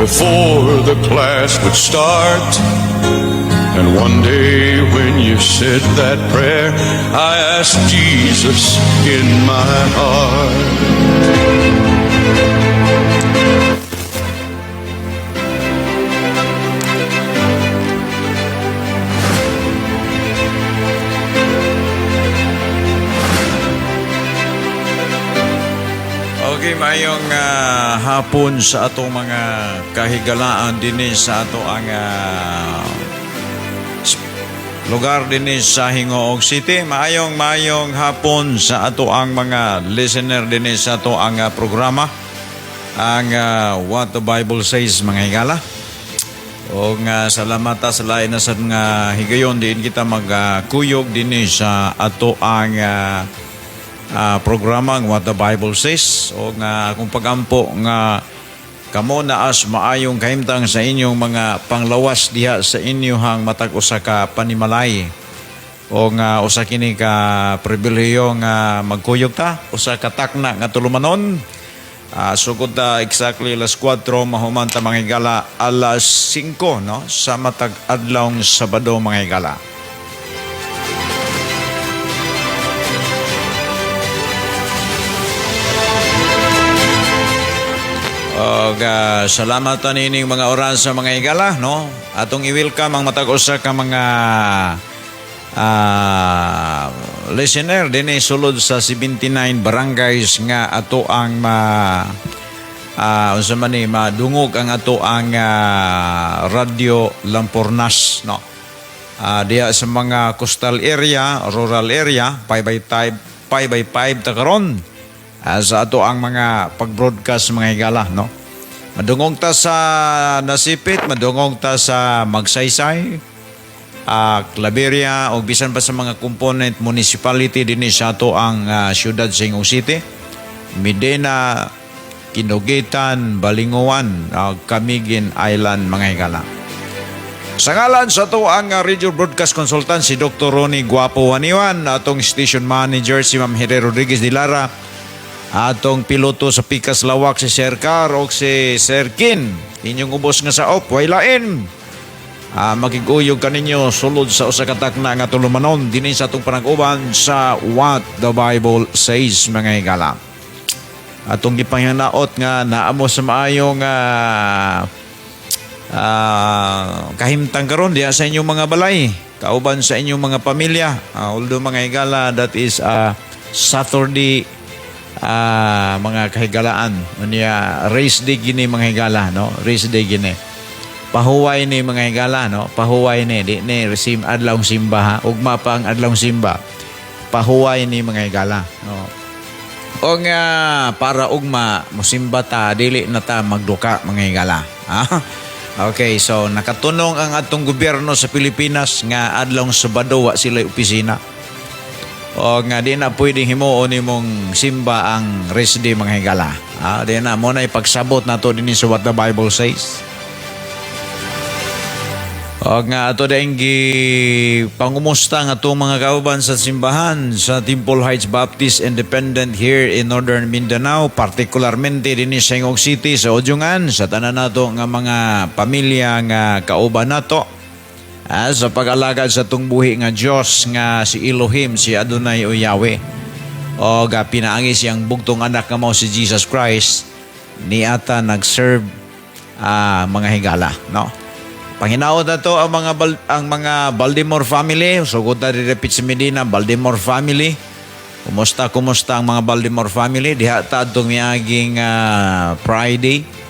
before the class would start. And one day when you said that prayer, I asked Jesus in my heart. Okay, mayong hapon sa atong mga kahigalaan din sa ato ang lugar din sa Hingoog City. Mayong hapon sa ato ang mga listener din sa ato ang programa, ang What the Bible Says, mga higala. O salamat sa lain na sa nga higayon din kita magkuyog din sa ato ang programa ang What the Bible Says. O kung pagampo nga kamo naas maayong kahimtang sa inyong mga panglawas diha sa inyohang matag usa ka panimalay. O usa kini ka pribilehiyo nga magkuyog ta, usa ka takna nga tulumanon. Sugod ta exactly alas 4 mahuman ta mga higala alas 5 no sa matag adlawng Sabado mga higala. Salamat nining mga oras sa mga higala no. Atong i-welcome ang matag usa ka mga listener dinhi sulod sa 79 barangays nga ato ang unsa man ni madungog ang ato ang Radio Lampornas no. Diya sa mga coastal area, rural area, 5x5 ta karon. Sa ato ang mga pag-broadcast mga higala no. Madungog ta sa Nasipit, madungog ta sa Magsaysay, Claveria o bisan pa sa mga component municipality dinhi sa ato ang siyudad sa Hingoog City, Medina, Kinugitan, Balinguan, Camiguin Island mga higala. Sa ngalan sa ato ang radio broadcast consultant si Dr. Ronnie Guapo Waniwan, atong station manager si Ma'am Hede Rodriguez de Lara, atong piloto sa Pikas Lawak si Sir Car o si Sir Kin, inyong ubos nga sa op, way lain. Makiguyog kaninyo sulod sa usa ka takna nga tulumanon dinhi sa atong panag-uban sa What the Bible Says mga higala. Atong gipanginaot nga naamo sa maayong kahimtang karon diha sa inyong mga balay, kauban sa inyong mga pamilya. Although mga higala, that is Saturday mga kahigalaan niya race day gini mga higala no, race day gini pahuway ni mga higala no, pahuway ni di ni resim adlawng simba ha, ugma pa ang adlawng simba, pahuway ni mga higala no. O nga para ugma mosimba ta dili na ta magduka mga higala ha? Okay, so nakatunong ang atong gobyerno sa Pilipinas nga adlawng Sabado wa sila opisina. O nga di na pwedeng himuon imong simba ang rest day mga higala. Di na mo na ipagsabot na to din sa What the Bible Says. O nga ato dahil pangumusta nga itong mga kauban sa simbahan sa Temple Heights Baptist Independent here in Northern Mindanao, particularmente din sa Hingoog City, sa Ojungan, sa tanan nato nga mga pamilya nga kauban nato. Sa pag-alagad sa itong buhi nga Diyos nga si Elohim, si Adonai o Yahweh. O pinaangi siyang bugtong anak nga mo si Jesus Christ, ni ata nag-serve mga higala. No? Panginaot na to ang mga Baltimore family. Sugod na rirepit si Medina, Baltimore family. Kumusta ang mga Baltimore family? Diha ta itong miyaging Friday.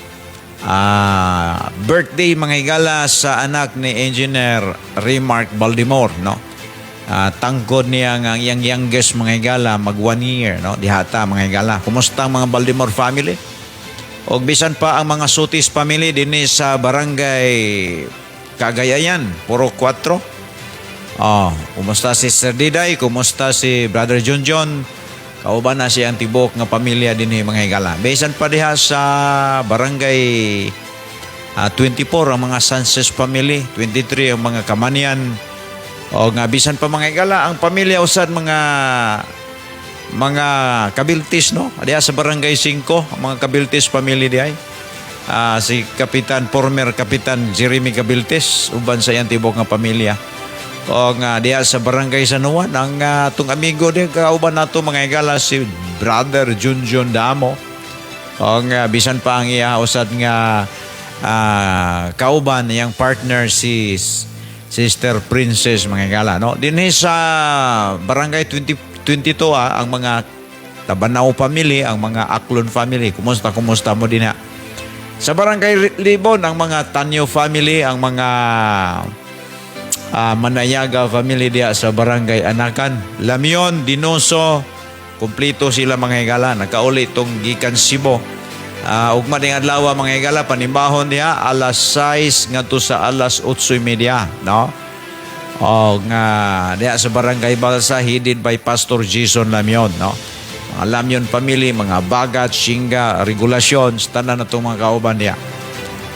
Birthday mga higala sa anak ni Engineer Remark Baltimore no. Tangkod niya ang iyang youngest mga higala mag 1 year no, dihata mga higala. Kumusta ang mga Baltimore family? O bisan pa ang mga Sotis family dinhi sa barangay Cagayayan, Puro 4. Kumusta si Sir Diday? Kumusta si Brother John? Kauban na siyang tibok nga pamilya dinhi mga higala. Bisan pa diha sa barangay 24 ang mga Sanchez family, 23 ang mga Kamanian. O nga bisan pa mga higala ang pamilya usad mga Kabiltis no. Diha sa barangay 5 ang mga Kabiltis family dihay. si former Kapitan Jeremy Gabiltes uban sa iyang tibok nga pamilya. O nga diya sa barangay San Juan ang tung amigo diya kauban nato mga higala si Brother Junjun Damo. O nga bisan pa ang iya usad nga kauban yang partner si Sister Princess mga higala, no? Dinhi sa barangay 22 ang mga Tabanao family, ang mga Aklon family. Kumusta mo din ha? Sa barangay Libon, ang mga Tanyo family, ang mga Manayaga family diya sa barangay Anakan. Lamion, Dinoso, kumplito sila mga higala. Nakauli itong gikan Sibo. Ugma ding adlaw mga higala, panibahon diya, alas 6 nga to sa alas 8:30, no? O nga diya sa barangay Balsa, headed by Pastor Jason Lamion, no? Mga Lamyon family, mga Bagat, Shinga, Regulations, tanan na itong mga kauban diya.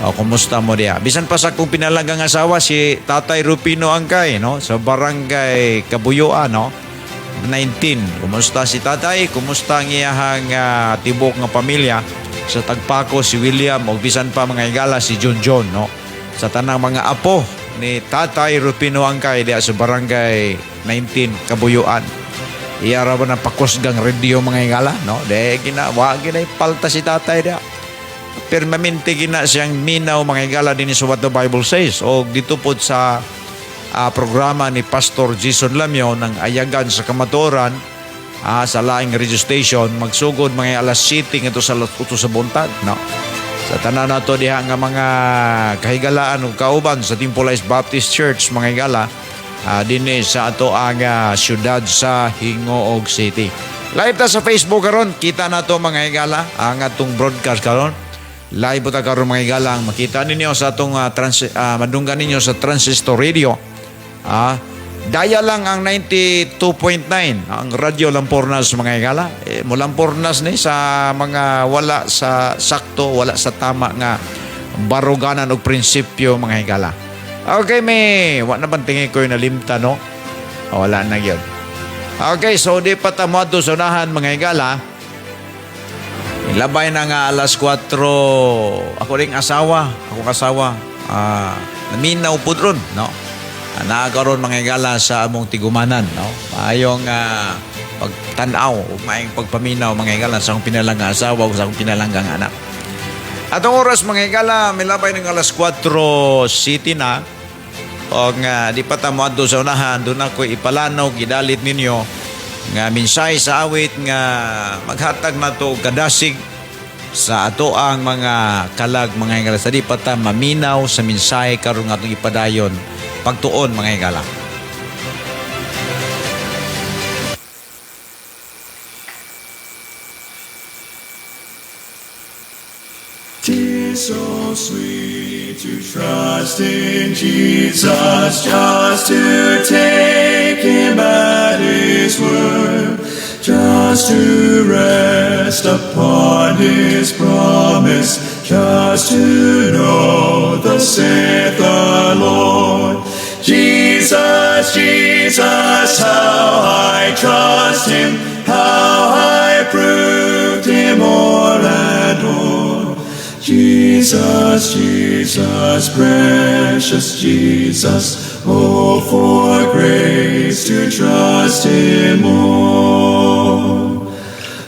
O, kumusta mo diya? Bisan pa sa kung pinalagang asawa, si Tatay Rupino Angkay, no? Sa barangay Kabuyuan, no? 19. Kumusta si Tatay? Kumusta ang iyahang tibok nga pamilya? Sa Tagpaco, si William, o bisan pa mga higala, si John, no? Sa tanang mga apo ni Tatay Rupino Angkay diya sa barangay 19, Kabuyuan. Iyara ba na pakusgang radio mga higala, no? De wag gina palta si tatay dia. Permanente gina siyang minaw mga higala din sa What the Bible Says. O dito po sa programa ni Pastor Jason Lamion ng Ayagan sa Kamatuoran sa laing radio station magsugod mga alas 7 ito sa uto sa buntag, no? Sa tanan nato diha nga mga kahigalaan ug kauban sa Timpolize Baptist Church mga higala. Dinhi sa ato ang syudad sa Hingoog City. Live ta sa Facebook karon, kita nato mga higala ang atong broadcast karon. Live ta karon mga higala, makita ninyo sa atong madunggan ninyo sa Transistor Radio. Daya lang ang 92.9 ang radyo Lampornas mga higala. Mo Lampornas ni sa mga wala sa sakto, wala sa tama nga baruganan og prinsipyo mga higala. Okay, may wala na bantingin ko yung nalimta, no? Wala na yun. Okay, so di pa tamo ato sa unahan mga higala. Ilabay na nga alas 4. Ako ring asawa. Naminaw po ron, no? Nakakaroon mga higala sa among tigumanan, no? Maayong pagtanaw, maayong pagpaminaw mga higala sa akong pinalang asawa o sa akong pinalanggang anak. Atong oras mga higala, milabay ng alas 4 city na. O nga, di pa tamo ato sa unahan, doon ako ipalanaw, gidalit ninyo, nga minsay sa awit nga maghatag na to kadasig sa ato ang mga kalag mga higala. Sa di pa ta maminaw sa minsay karon nga itong ipadayon, pagtuon mga higala. So sweet to trust in Jesus, just to take Him at His word, just to rest upon His promise, just to know thus saith the Lord. Jesus, Jesus, how I trust Him, how I proved Him o'er and o'er. Jesus, Jesus, precious Jesus, oh, for grace to trust Him more.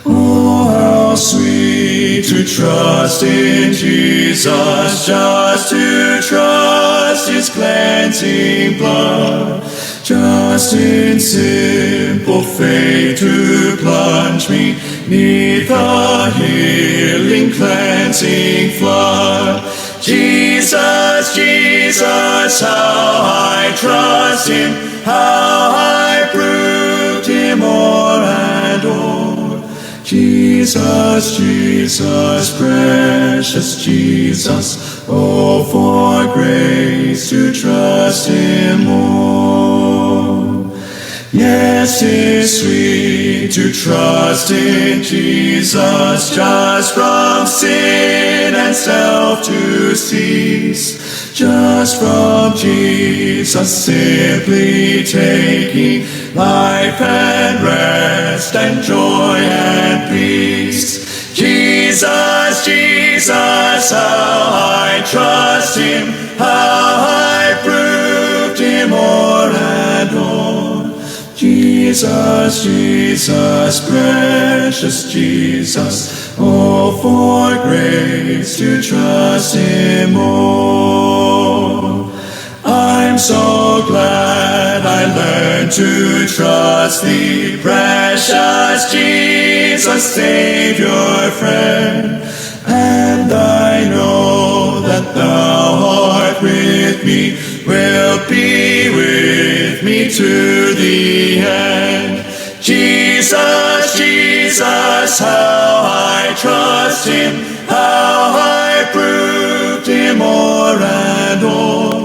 Oh, how sweet to trust in Jesus, just to trust His cleansing blood, just in simple faith to plunge me neath the healing cleansing flood. Jesus, Jesus, how I trust Him, how I proved Him o'er and o'er. Jesus, Jesus, precious Jesus, oh, for grace to trust Him more. Yes, it's sweet to trust in Jesus, just from sin and self to cease, just from Jesus simply taking life and rest and joy and peace. Jesus, Jesus, Jesus, how I trust Him, how I proved Him o'er and o'er. Jesus, Jesus, precious Jesus, oh, for grace to trust Him more. I'm so glad I learned to trust Thee, precious Jesus, Savior, friend. And I know that Thou art with me, will be with me to the end. Jesus, Jesus, how I trust Him, how I proved Him o'er and o'er.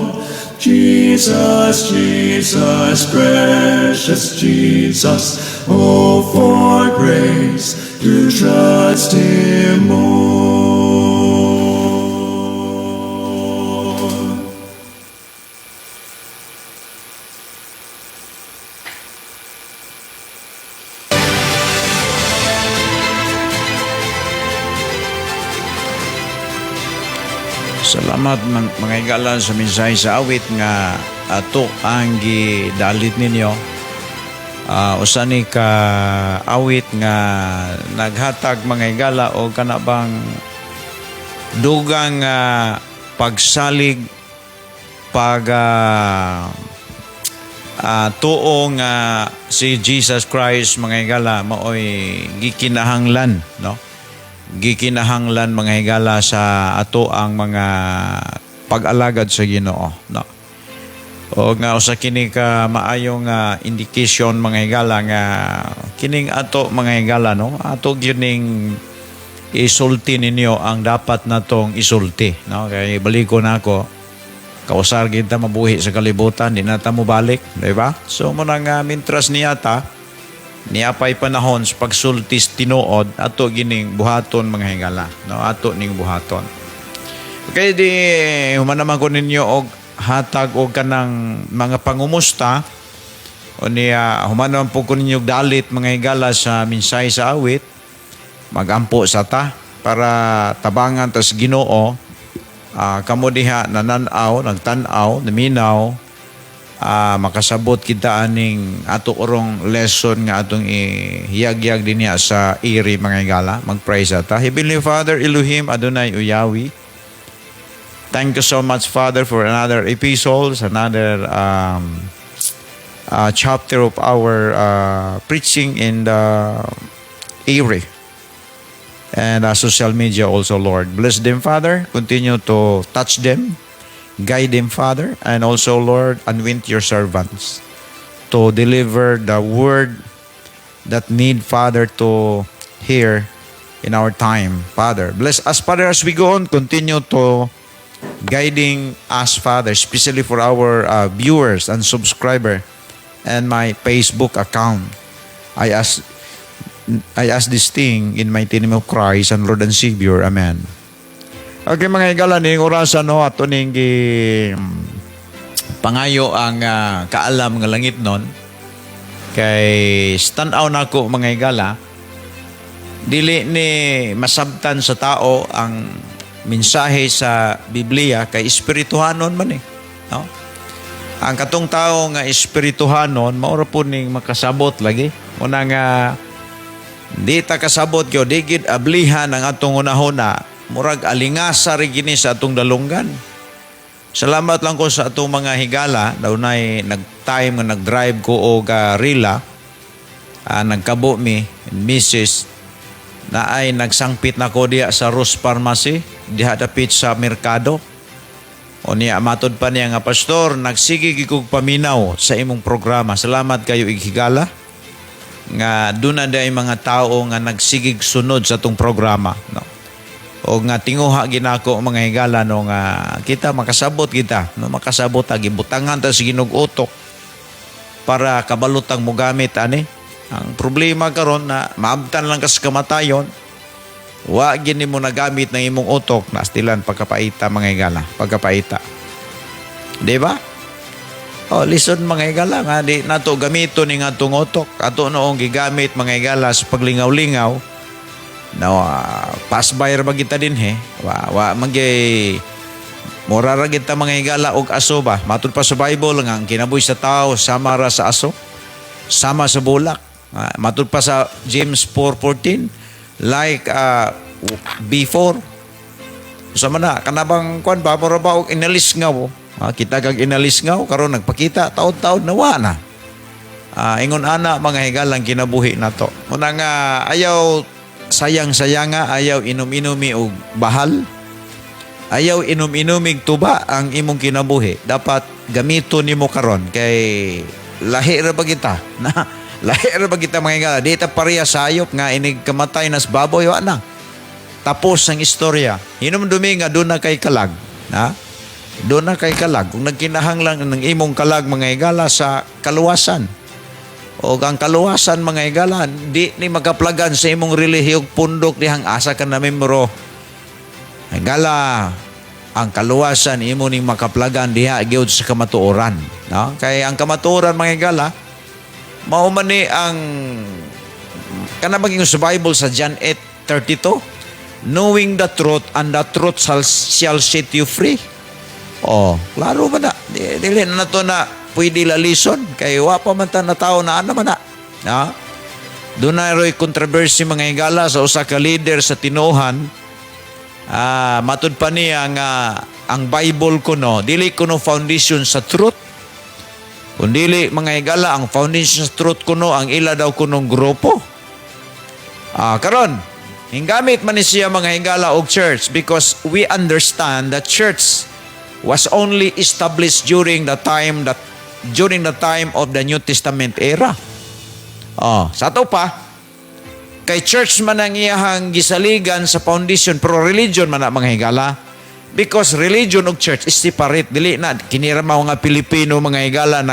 Jesus, Jesus, precious Jesus, oh, for grace to trust Him more. Salamat mga igala sa mensahe sa awit nga ato ang gidalit ninyo. Usa ni ka awit nga naghatag mga igala o kanabang dugang pagsalig tuo nga si Jesus Christ mga igala maoy gikinahanglan, no? Gikinahanglan mga higala sa ato ang mga pag-alagad sa Ginoo, no? O nga usa kini ka maayong indication mga higala nga kining ato mga higala, no? Ato gining isulti ninyo ang dapat natong isulti, no? Kay baliko nako kausar kita mabuhi sa kalibutan, di na ta mo balik, di ba? So mo nang mintras niyata niapay panahon sa pagsultis tinuod ato gining buhaton mga hingala, no? Ato ning buhaton. Okay, di human naman ko ninyo og hatag og kanang mga pangumusta o niya human naman po ko ninyo dalit mga hingala sa mensahe sa awit, magampo sa ta para tabangan tas Ginoo, kamo diha nananaw, nagtanaw, naminaw, makasabot kita aning ato orong lesson nga atong ihiyag-yag din niya sa iri mga higala. Mag-pray sa ta. Heavenly Father, Elohim, Adonai, Uyawi, thank you so much, Father, for another episode, another chapter of our preaching in the iri and social media also, Lord. Bless them, Father. Continue to touch them. Guide them, Father, and also, Lord, anoint your servants to deliver the word that need, Father, to hear in our time, Father. Bless us, Father, as we go on. Continue to guiding us, Father, especially for our viewers and subscriber and my Facebook account. I ask this thing in mighty name of Christ and Lord and Savior. Amen. Okay mga higala, ning orasan no ato ning pangayo ang kaalam nga langit nun. Kay stanaw nako mga higala, dili ni masabtan sa tao ang mensahe sa Biblia kay espirituhanon man no? Ang katong tao nga espirituhanon maura po ning makasabot lagi. Una nga di ta kasabot kyo digid ablihan ang atong unahuna. Murag alingasa rin gini sa atong dalunggan. Salamat lang ko sa atong mga higala. Daw na'y nag-time nga nag-drive ko o rila. Nagkabo mi, Mrs. na ay nagsangpit na ko diya sa Rose Pharmacy. Diha dapit sa merkado. O niya, matod pa niya nga, Pastor, nagsigig kong paminaw sa imong programa. Salamat kayo higala. Nga doon na day mga tao nga nagsigig sunod sa atong programa, no? O nga tinguha ginako mga higala no nga kita makasabot kita no makasabot gibutangan ta sa ginugutok para kabalutang mo gamit ani. Ang problema karon na maabtan lang kas kamatayon, wa gini mo nagamit ng imong utok, nastilan pagkapaita mga higala, pagkapaita, di ba? O listen mga higala nga di nato gamito ning atong utok, ato noong gigamit mga higala sa paglingaw-lingaw. No, pass by ra ba kita din he. Wa magay mura ra kita mga higala og aso ba. Matud pa sa Bible nga ang kinabuhi sa tao sama ra sa aso, sama sa bulak. Matud pa sa James 4:14 like before. Sama na kanabang kuan ba mura ba og inalisngaw. Kita kag inalisngaw karon nagpakita taon-taon nawa na. Ingon ana mga higalang kinabuhi nato. Muna nga ayaw sayang-sayanga, ayaw inom-inumi og bahal. Ayaw inom-inumig tuba ang imong kinabuhi. Dapat gamiton nimo karon kay lahi ra ba kita? Na lahi ra ba kita mga higala? Di ta pareha sayop nga inig kamatay nas baboy wa na. Tapos ang istorya. Hinumdumi nga doon na kay kalag. Doon na kay kalag. Kung nagkinahanglan ng imong kalag mga higala sa kaluwasan. O ang kaluwasan mga higala, di ni magaplagan sa imong relihiyog pundok dihang asa ka na membro. Higala, ang kaluwasan imo ning makaplagan diha gyud sa kamatuoran. No? Kaya ang kamatuoran mga higala, mao man ni ang kana maging sa Bible sa John 8:32, knowing the truth and the truth shall set you free. Klaro ba na? Dili na to na pwede lalison kay wa pa man ta na tao na ano man na. Doon na ro'y controversy mga higala sa usa ka leader sa tinuhan. Matud pa niya nga ang Bible kuno dili kuno foundation sa truth. Kung dili mga higala ang foundation sa truth kuno ang ila daw kunong grupo. Karon hinggamit man ni siya mga higala og church because we understand that church was only established during the time of the New Testament era. Sa to pa, kay church man ang iyahang gisaligan sa foundation, pero religion man na mga higala. Because religion og church is separate. Dili na, kiniramaw nga Pilipino mga higala,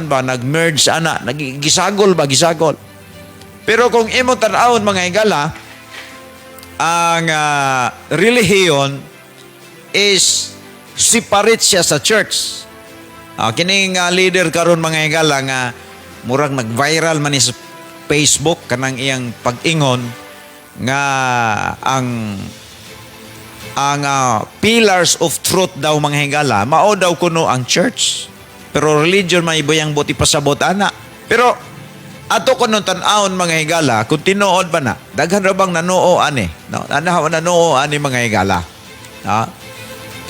nag-merge ana, gisagol. Pero kung imo tan-awon mga higala, ang relihiyon is separate siya sa church. Kining leader karon mga higala nga murag nag-viral man sa Facebook kanang iyang pag-ingon nga ang pillars of truth daw mga higala mao daw kuno ang church. Pero religion may ibayang buti pasabot ana. Pero ato kuno tan-awon mga higala kung tinuod ba na daghan ra bang nanoo ani no nanoo ani mga higala.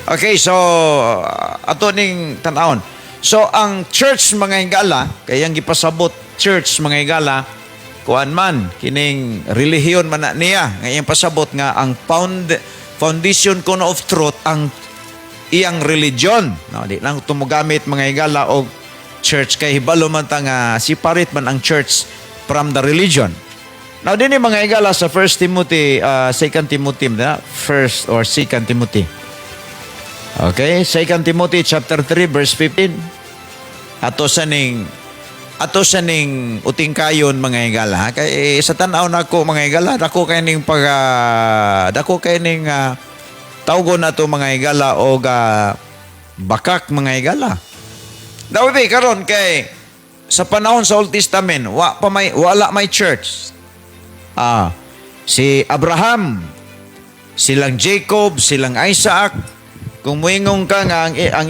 Okay, so ato ning tan-awon. So ang church mga higala, kayang gipasabot church mga higala, kuan man kining relihiyon man na niya, nga iyang pasabot nga ang foundation kuno of truth ang iyang religion. No, di lang tumugamit mga higala og church kay hibalo man ta nga separate man ang church from the religion. Now dinhi mga higala sa 1 Timothy, 2 Timothy, 1 or 2 Timothy. Okay, 2 Timothy chapter 3 verse 15. Ato sa ning utingkayon mga higala. Kay sa tan-aw nako mga higala, dako kay ning tawgon nato mga higala og bakak mga higala. Dawi karon kay sa panahon sa Old Testament, wala may church. Si Abraham, silang Jacob, silang Isaac. Kung muingong ka nga ang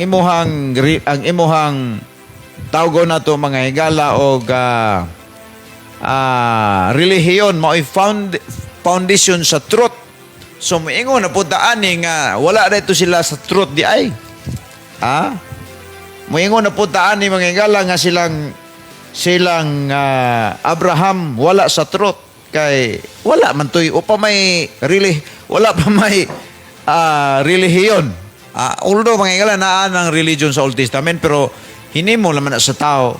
imuhang tawgon na to mga higala o relihiyon mo foundation sa truth. So muingon na po taani nga wala dito sila sa truth di ay. Muingon na po taani mga higala nga silang Abraham wala sa truth kay wala man toy upa may wala pa may relihiyon. Although mga higala naan ang religion sa Old Testament pero hinimo naman sa tao.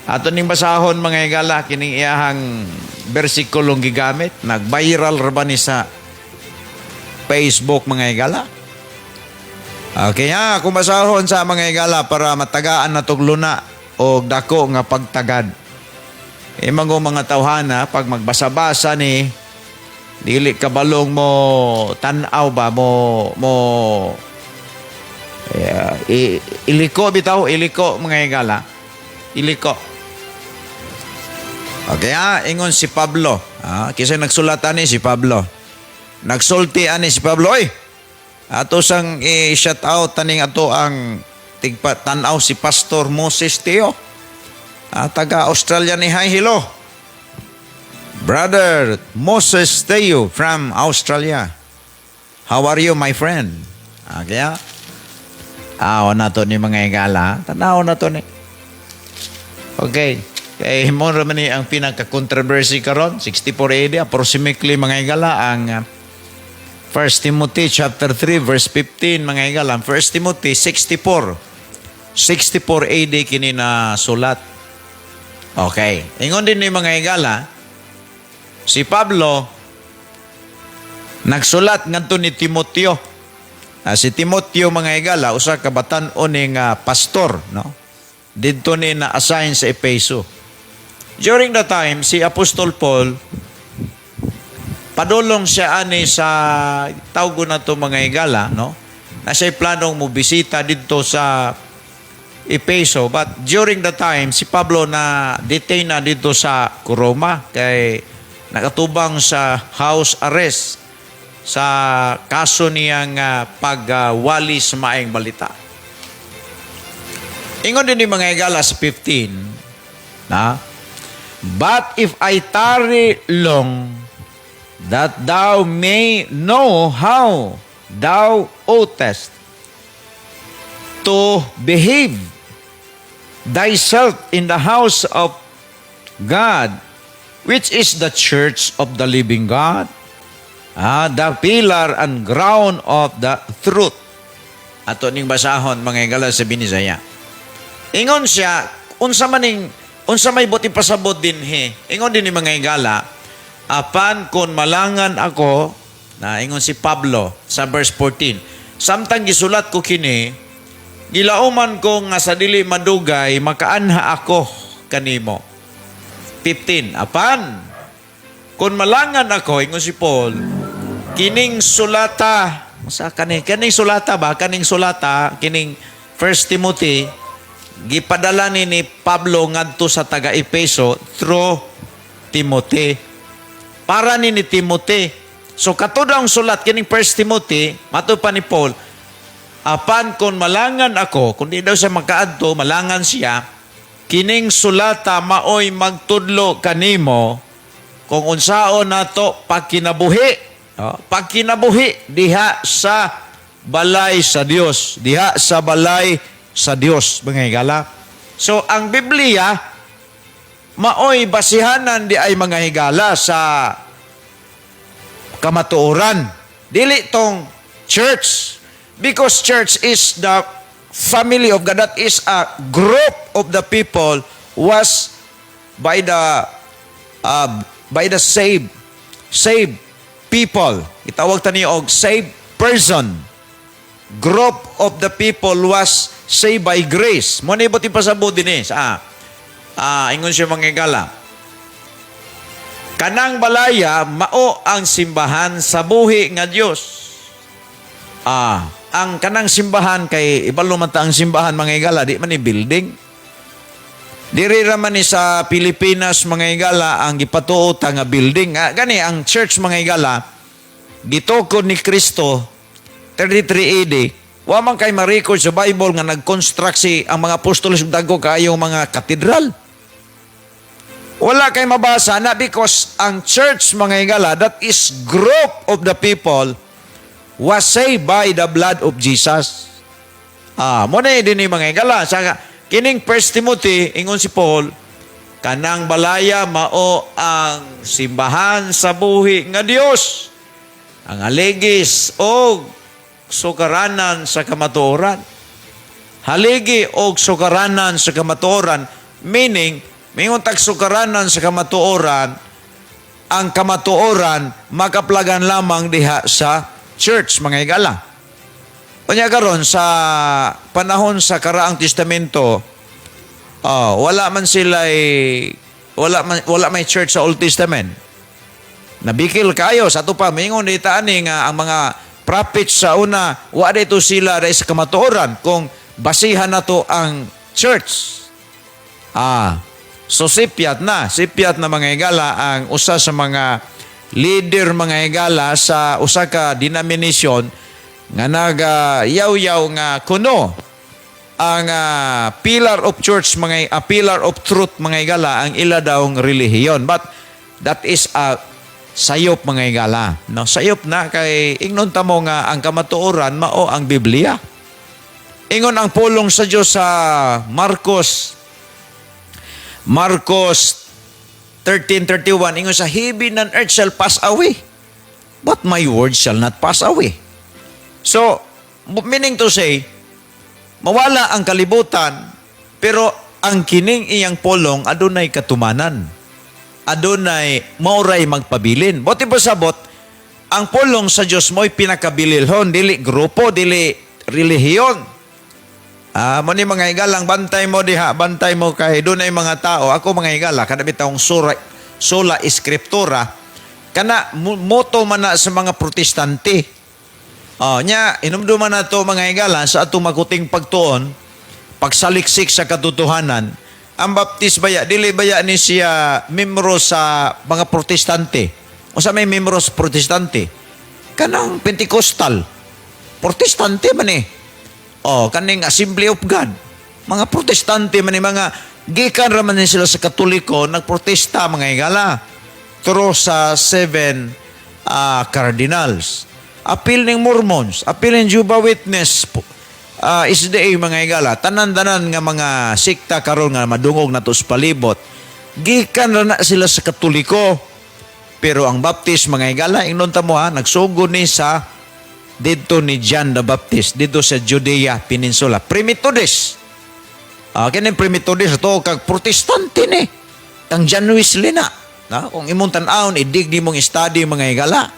Ato ning basahon mga higala kining iyahang bersikulong gigamit nag-viral ra ba ni sa Facebook mga higala. Kaya kung basahon sa mga higala para matagaan na tugluna o dako nga pagtagad. Mga tawhana pag magbasa-basa ni dili kabalong mo tan-aw ba mo iliko bitaw iliko mga higala iliko Okay, ingon si Pablo. Kasi nagsulatan ni si Pablo. Nagsulti ani si Pablo, oy. Ato sang i-shout out taning ato ang tigpa tanaw si Pastor Moses Teo. Taga Australia ni hi, hello. Brother Moses Teo from Australia. How are you, my friend? Kaya, na to ni mga igala. Tanaw na to ni. Okay. Kaya mo naman ni ang pinaka-controversy karon 64 AD, approximately mga igala, ang 1 Timothy chapter 3 verse 15 mga igala. 1 Timothy 64 AD kini na sulat. Okay. Ingon din ni mga igala, si Pablo nagsulat ngadto ni Timoteo. Si Timoteo mga igala usa ka batan-on ning pastor, no? Didto ni na-assign sa Efeso. During the time si Apostol Paul padulong siya ani sa tawgo na to mga igala, no? Na siya planong mo bisita didto sa Efeso, but during the time si Pablo na detain na dito sa Roma kay nakatubang sa house arrest sa kaso niyang pagwali sa maayong balita. Ingon din ni mga igala sa 15 na, but if I tarry long, that thou may know how thou oughtest to behave thyself in the house of God, which is the church of the living God, the pillar and ground of the truth. Ato ning basahon mga igala sa Binisaya. Ingon siya, unsa may buti pasabot din Ingon din ni mga igala, apan kon malangan ako, na ingon si Pablo sa verse 14, samtang gisulat ko kini, gilauman ko nga sa dili madugay, makaanha ako kanimo. 15, apan, kon malangan ako, ingon si Paul, kining sulata, kining sulata, kining 1 Timothy, gipadala ni Pablo ngadto sa taga-Efeso through Timothy. Para ni Timothy. So katudang sulat kining 1 Timothy, mato pa ni Paul, apan kon malangan ako, kung di daw siya makaadto, malangan siya, kining sulata maoy magtudlo kanimo kung unsaon nato pagkinabuhi. Pagkinabuhi diha sa balay sa Dios. Diha sa balay sa Dios, mga higala. So, ang Biblia, maoy basihanan di ay mga higala sa kamatuoran. Dili tong church. Because church is the family of God. That is a group of the people was by the saved people. Itawag tani og saved person. Group of the people was saved by grace. Mo ni buti pasabot din ingon siya mga igala. Kanang balaya mao ang simbahan sa buhi nga Dios. Ang kanang simbahan kay ibalo man ta ang simbahan mga igala, di man ni building. Diri ra man ni sa Pilipinas mga igala ang gipatuo ta nga building. Gani ang church mga igala gitukod ni Kristo 33 AD. Wa man kay ma-record sa Bible nga nag-construct ang mga apostolos dago kaayo mga katedral. Wala kay mabasa na because ang church mga igala, that is group of the people was saved by the blood of Jesus. Mo na din ni mga igala. Sa kining 1 Timothy, ingon si Paul, kanang balaya mao ang simbahan sa buhi nga Dios. Ang aligis o sukaranan sa kamatuoran. Haligi og sukaranan sa kamatuoran, meaning, mingon tag sukaranan sa kamatuoran, ang kamatuoran makaplagan lamang diha sa church, mga igala. Unya karon sa panahon sa karaang testamento, wala man may church sa Old Testament. Nabikil kayo sa ato pa, mingon dita ani nga ang mga prophets sa una, wa dito sila dahil sa kamatuoran kung basihan na to ang church. So sipiat na mga higala ang usa sa mga leader mga higala sa usa ka denomination nga yaw-yaw nga kuno ang pillar of church pillar of truth mga higala ang ila daong relihiyon. But that is sayop mga higala. No, sayop na kay ingnon ta mo nga ang kamatuoran mao ang Biblia. Ingon ang pulong sa Dios sa Marcos 13:31, ingon sa heaven and earth shall pass away, but my word shall not pass away. So, meaning to say, mawala ang kalibutan, pero ang kining iyang pulong adunay katumanan. Adunay mauray magpabilin. Buti pa sabot, ang pulong sa Dios mo'y pinakabililhon, dili grupo, dili relihiyon. Mo ni mga higalang, bantay mo diha, bantay mo kay doon ay mga tao. Ako mga higala, kada bitawng sola eskriptura, kana moto man na sa mga protestante. Inumduman na to mga higala sa atong makuting pagtuon, pagsaliksik sa katotohanan. Ang baptist baya, dili baya ni siya membro sa mga protestante. O sa may membro sa protestante, kanang Pentecostal, protestante man eh. Kaning Assembly of God. Mga protestante man mga gikan raman din sila sa Katoliko, nagprotesta mga higala. Turo sa 7 cardinals. Apil ng Mormons, apil ng Jehovah's Witness, SDA mga higala. Tanan-tanan nga mga sikta karon nga madungog na to sa palibot. Gikan ra na sila sa Katoliko. Pero ang Baptist mga higala, ingnon ta mo nagsugod ni sa dito ni John the Baptist, dito sa Judea Peninsula. Primitodes. Kinin Primitodes, ito kag protestante ni. Kang John Wesley na. Kung imong tan-aon, idig ni mong study mga higala.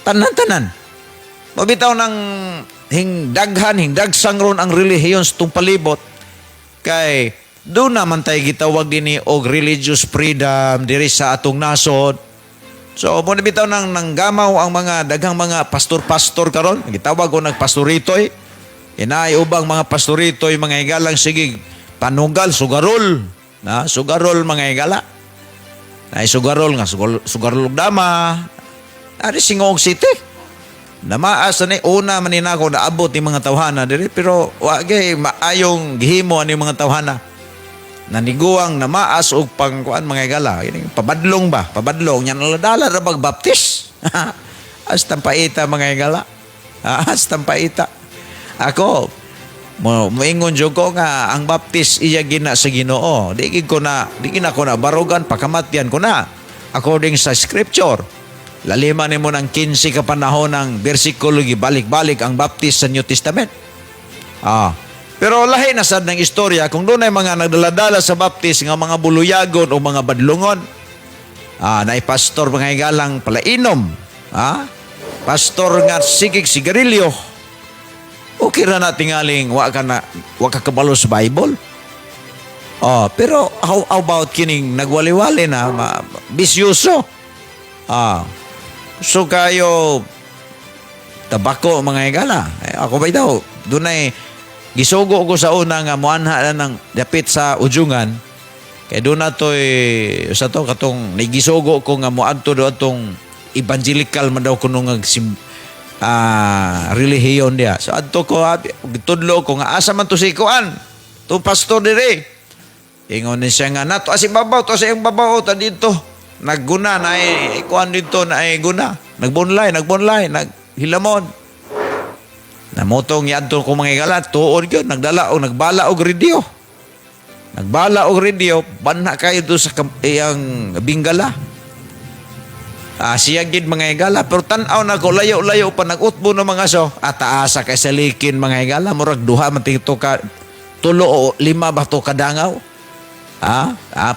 Tanan-tanan. Mabitaw ng hingdagsang ron ang relihiyon sa itong palibot. Kay, doon naman tayo gitawag din og religious freedom diri sa atong nasod. So, muna bitaw nang nanggamaw ang mga daghang mga pastor-pastor karon. Gitawag ko nagpastoritoy. Inaay ubang mga pastoritoy, mga higalang sige, panugal, sugarol. Sugarol mga higala. Sugarol nga, sugarol dama. Ari Singog City. Namaas na una maninako na abot ni mga tawhana diri, pero wagay maayong gihimo ani mga tawhana. Naniguang na maas og pangkuan mga higala. Pabadlong ba? Pabadlong. Yan naladala na magbaptis. Astang paita mga higala. Astang paita. Ako, moingon jud ko nga ang baptis iya gina sa Ginoo. Di ko na barugan pakamatyan ko na. According sa scripture. Laliman nimo ng 15 ka panahon ng bersikulo gibalik-balik ang baptis sa New Testament. Pero lahi na sad ng istorya kung doon ay mga nagdaladala sa baptis nga mga buluyagon o mga badlungon. Naay pastor mga higalang palainom. Pastor nga sigig sigarilyo. Okay ra na tingaling wa ka kabalo sa Bible. Pero how about kining nagwaliwali na bisyoso? So kayo tabako mga higala. Ako ba daw dunay gisugo ko sa una nga muanha na ng dapit sa Ujungan. Kaya doon na to sa to katong nagisugo ko nga muadto do atong evangelical man daw kuno nga relihiyon dia. So adto ko gitudlo ko nga asa man to si kuan. To pastor dire. Ingon ni siya nga nato asi babaw to sa iyang babaw ta dito. Nagguna na kuan dito na guna. Nagbonlay, naghilamon. Namotong yadto ko mga higala, tuod yun, nagbala og radio. Nagbala og radio, banha kayo doon sa iyang bingala. Siya gid mga higala, pero tanaw na ko, layo-layo pa, nag-utbo ng mga so, ataasa kay salikin mga higala, murag duha, matingito ka, 3 o 5 ba to kadangaw?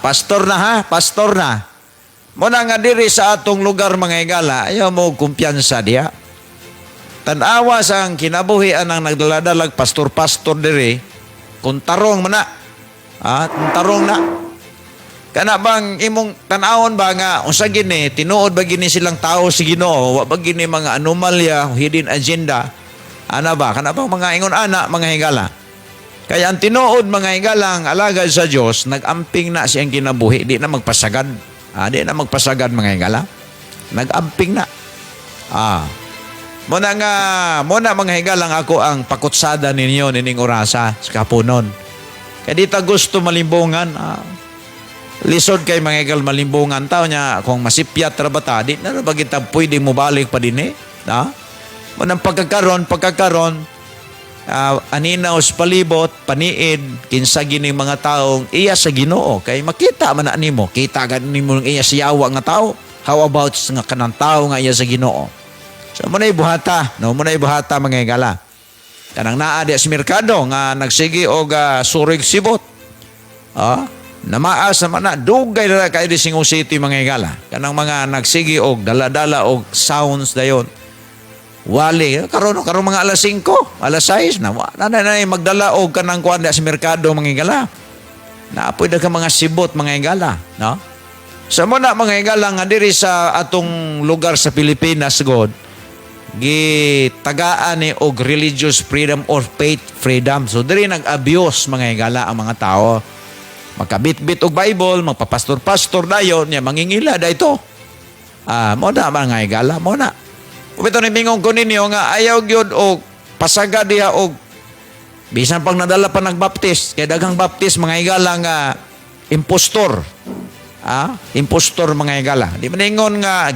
Pastor na. Muna nga diri sa atong lugar mga higala, ayaw mo kumpiyansa diya. Tanawa sa ang kinabuhian ang nagdaladalag pastor-pastor diri kung tarong man na. Tarong na. Kana bang imong tanawon ba nga unsa gini tinuod ba gini silang tao si Ginoo, wa ba gini mga anomalya, hidden agenda? Ana ba kana bang mga ingon ana mga higala? Kaya ang tinuod mga higalang alagad sa Dios, nagamping na siyang kinabuhi, di na magpasagad. Di na magpasagad mga higala. Nagamping na. Muna mga higalang ako ang pakutsada ninyo nining orasa sa kapunon. Kaya di ta gusto malimbungan. Lisod kay mga higal malimbungan tao niya kung masipyat rabata, di na ba kita pwede mo balik pa din eh. Munang pagkakaron, aninaw sa palibot, paniid, kinsa gining mga taong iya sa Ginoo. Kay makita man na nimo, kita ganin mo iya sa yawa nga tao. How about nga kanang tao nga iya sa Ginoo? So munay buhata, munay buhata mga higala. Kanang naa di sa merkado nga nagsigi og surig sibot. Namaas naman na dugay na kay di Singong City mga higala. Kanang mga nagsigi og dala-dala og sounds dayon. Wali, karon mga alas 5, alas 6 na magdala og kanang kuan sa merkado mga higala. Naapoy ka mga sibot mga higala, no? Sa muna mga higala nga diri sa atong lugar sa Pilipinas god, gitagaan ni og religious freedom or faith freedom. So diri nag-abuse mga higala ang mga tao. Magkabit-bit og Bible, magpapastor-pastor dayon, niya mangingila dayto. Mo na mga higala, mo na. Ito ni bingong ko ninyo nga ayaw gyud og pasaga diha og bisan pag nadala pa nagbaptis kay daghang baptis mga higala nga impostor. Impostor mga higala. Di man ingon nga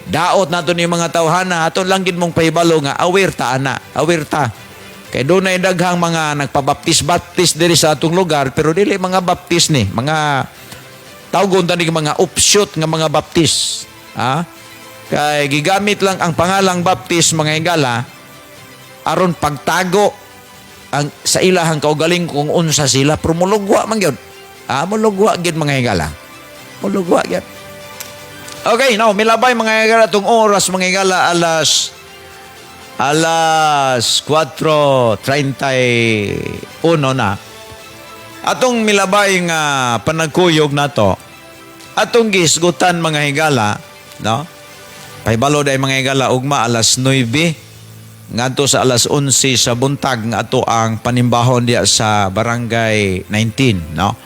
daot nato ni mga tawhana aton lang gid mong pahibalo nga aware ta ana, aware ta. Kay dunay daghang mga nagpabaptis diri sa atong lugar pero dili mga baptis ni, mga tawgon tani mga offshoot nga mga baptis. Kay gigamit lang ang pangalang baptis mga higala aron pagtago ang sa ilahang kaugaling kung unsa sila pero mulugwa man gyud. Mulugwa gyud mga higala. Mulugwa gyud. Okay, now milabay mga higala tong oras mga higala alas 4:31 na. Atong milabay nga panagkuyog nato. Atong gisgutan mga higala, no? Pahibalo day mga higala ugma alas 9 ngadto sa alas 11 sa buntag nga ato ang panimbahon diya sa barangay 19, no?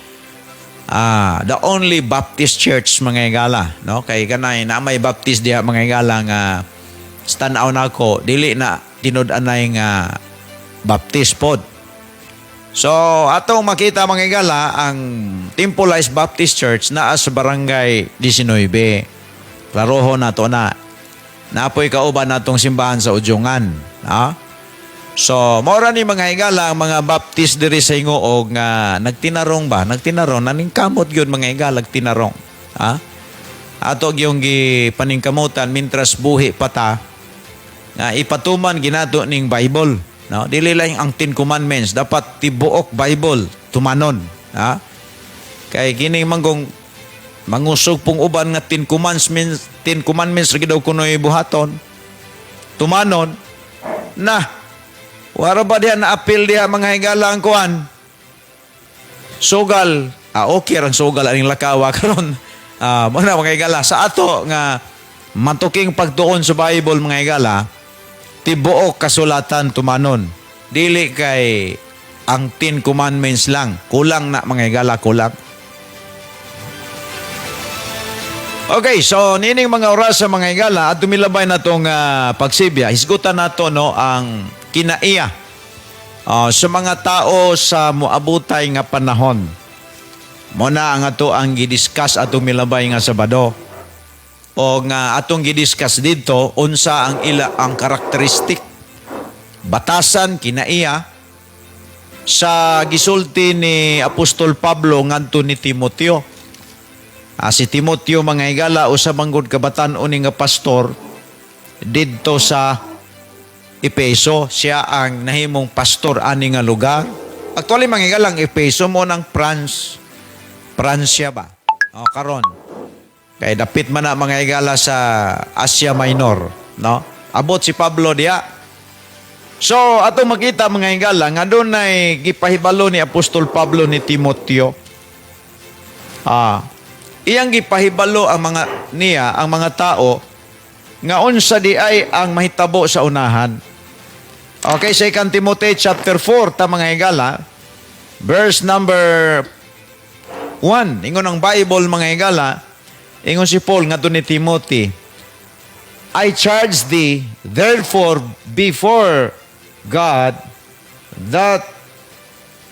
The only Baptist church mga higala, no? Kay kanay na may Baptist diya mga higala nga stanaw nako dili na tinud-anay nga Baptist pod. So atong makita mga higala ang Temple Baptist Church naa sa barangay 19. Klaroho nato na. Napoy kauban natong simbahan sa Ujungan. So, maura ni mga higala, mga Baptist diri sa Hingoog nga nagtinarong ba? Nagtinarong, naningkamot yun mga higala, nagtinarong. Ato yung paningkamutan, mintras buhi pata, nga ipatuman ginato ning Bible. No? Dili lang ang 10 Commandments, dapat tibuok Bible, tumanon. Kay kining manggong mangusog pong uban nga 10 commandments ri daw kunoy buhaton. Tumanon na wala ba diha na appeal diha mga higala ang kuan. Sugal, okay ang sugal aning lakawa karon. Mga higala sa ato nga matuking pagtuon sa Bible mga higala, tibuok kasulatan tumanon. Dili kay ang 10 commandments lang. Kulang na mga higala, kulang. Okay, so nining mga oras sa mga higala at tumilabay na itong pagsibya. Hisgutan nato no, ang kinaiya sa mga tao sa muabutay nga panahon. Muna ang ato ang gidiscuss at tumilabay nga Sabado. O nga atong gidiscuss dito, unsa ang karakteristik, batasan, kinaiya sa gisulti ni Apostol Pablo ngadto ni Timoteo. Si Timoteo mga higala usa manggod kabatan-on nga pastor didto sa Efeso. Siya ang nahimong pastor ani nga lugar. Actually mga higala ang Efeso mo ng Pransya ba? Karon. Kay dapit man na mga higala sa Asia Minor, no? Abot si Pablo diya. So ato makita mga higala nga dunay gipahibalo ni Apostol Pablo ni Timoteo. Iyang gipahibalo ang mga tao nga unsa di ay ang mahitabo sa unahan. Okay, 2 Timothy chapter 4, ta mga higala, verse number 1. Ingon ang Bible mga higala, ingon si Paul nga ni Timothy, I charge thee, therefore, before God, that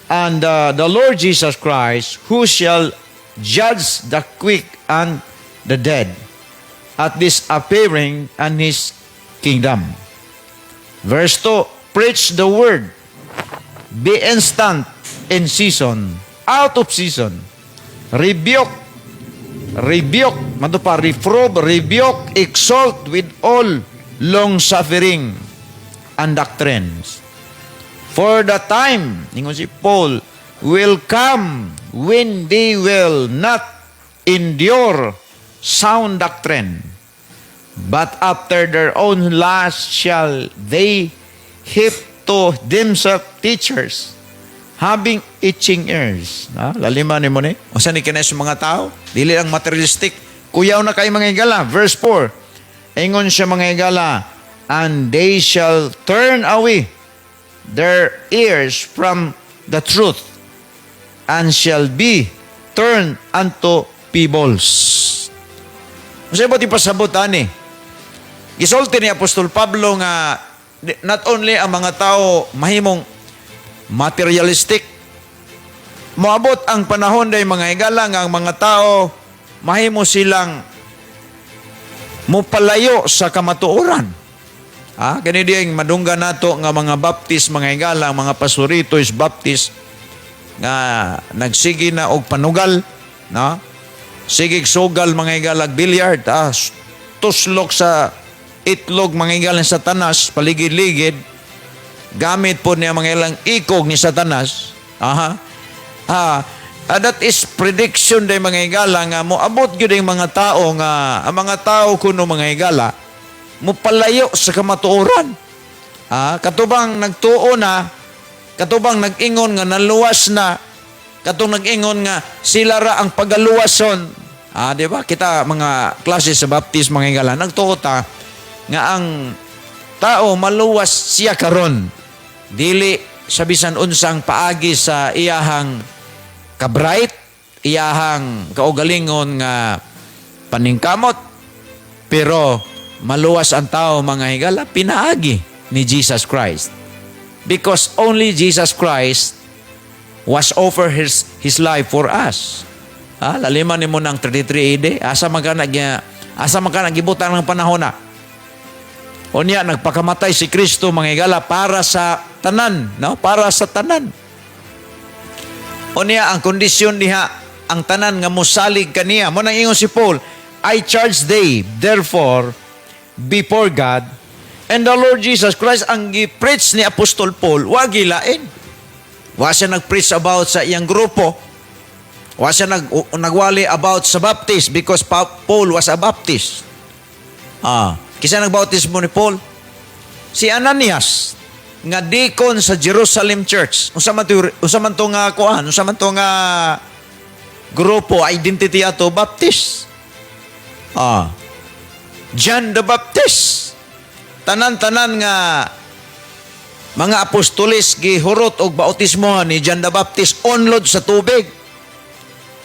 and the Lord Jesus Christ, who shall judge the quick and the dead at this appearing and his kingdom. Verse 2, preach the word, be instant in season, out of season, rebuke, reprove, rebuke, exalt with all long-suffering and doctrines. For the time, ingon si Paul, will come when they will not endure sound doctrine, but after their own lust shall they heap to themselves teachers, having itching ears. Laliman mo ni. O saan ikinay sa mga tao? Dili lang materialistic. Kuyaw na kayo mga higala. Verse 4. Ingon siya mga higala, and they shall turn away their ears from the truth, and shall be turned unto fables. Kasi ba't ipasabutan eh? Gisulti ni Apostol Pablo nga not only ang mga tao mahimong materialistic, moabot ang panahon day mga higala nga ang mga tao mahimo silang mupalayo sa kamatuoran. Kani diyang madungga nato nga mga baptist, mga higala, mga pasorito is baptist nga nagsigi na og panugal, no? Sigig sugal mga higalag bilyard, tuslok sa itlog mga higalan sa tanas, paligid-ligid, gamit po niya mga ilang ikog ni Satanas. That is prediction day mga higala nga moabot gyud ang mga tao nga ang mga tao kuno mga higala mo palayo sa kamatuoran. Katubang nagtuo na, katubang nag-ingon nga naluwas na, katong nag-ingon nga sila ra ang pagaluwason. Di ba? Kita mga klase sa baptist mga higala, nagtuo ta nga ang tao maluwas siya karon. Dili sa bisan unsang paagi sa iyahang kabright, iyahang kaugalingon nga paningkamot, pero maluwas ang tao mga higala pinaagi ni Jesus Christ, because only Jesus Christ was offer his life for us. Laliman nimo ng 33 AD, asa man ka nagibutang ng panahon na unya nagpakamatay si Kristo mga higala para sa tanan, no? Para sa tanan. Unya ang kondisyon diha ang tanan nga mosalig kaniya. Mo nang ingon si Paul, I charge thee therefore before God and the Lord Jesus Christ. Ang gi-preach ni Apostol Paul, wag gilain. Wa siya nag-preach about sa iyang grupo. Wa siya nagwali about sa Baptist because Paul was a Baptist. Kisa nagbautismo ni Paul? Si Ananias, nga deacon sa Jerusalem Church. Unsa man to nga kuan? Unsa man to nga grupo, identity ato Baptist. John the Baptist. Tanan-tanan nga mga apostolis gihurot og bautismohan ni John the Baptist onlod sa tubig.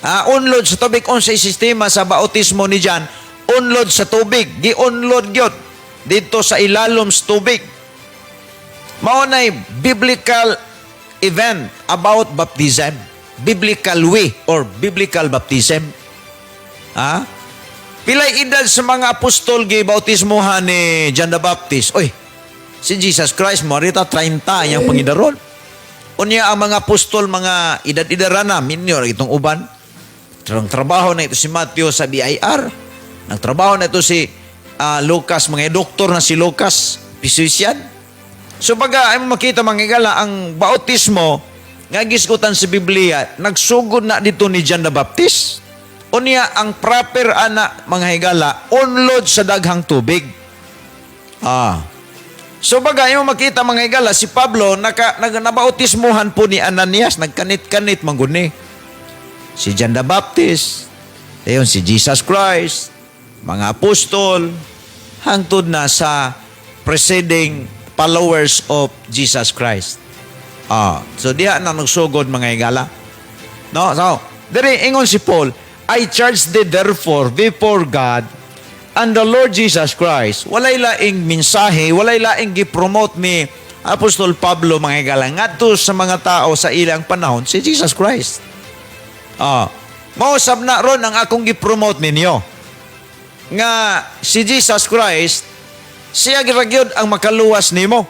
Onlod sa tubig. Unsay sistema sa bautismo ni John? Onlod sa tubig. Gi-onlod gyud dito sa ilalom sa tubig. Mao nay biblical event about baptism. Biblical way or biblical baptism. Pilay edad sa mga apostol gibautismohan ni John the Baptist. Oy, si Jesus Christ mo rita 30 yang pangidaron. Unya ang mga apostol mga edad-edaran na minyo itong uban. Trabaho na ito si Matthew sa BIR. Nagtrabaho na ito si Lucas, mga doktor na si Lucas, physician. So baga ay makita mga higala ang bautismo nga gisgutan sa Biblia, nagsugod na dito ni John the Baptist. Unya ang proper ana mga higala unlod sa daghang tubig. So bagay mo makita mga higala si Pablo nabautismohan po ni Ananias, nagkanit-kanit mangguni. Si John the Baptist, ayon si Jesus Christ, mga apostol, hangtod na sa preceding followers of Jesus Christ. So diha na nagsugod mga higala. No, so diri ingon si Paul, I charge thee therefore before God and the Lord Jesus Christ. Walay laing mensahe, walay laing gi-promote ni Apostol Pablo mga higala ngadto sa mga tao sa ilang panahon si Jesus Christ. Mausab na ron ang akong gi-promote ninyo. Nga si Jesus Christ siya giragyod ang makaluwas nimo.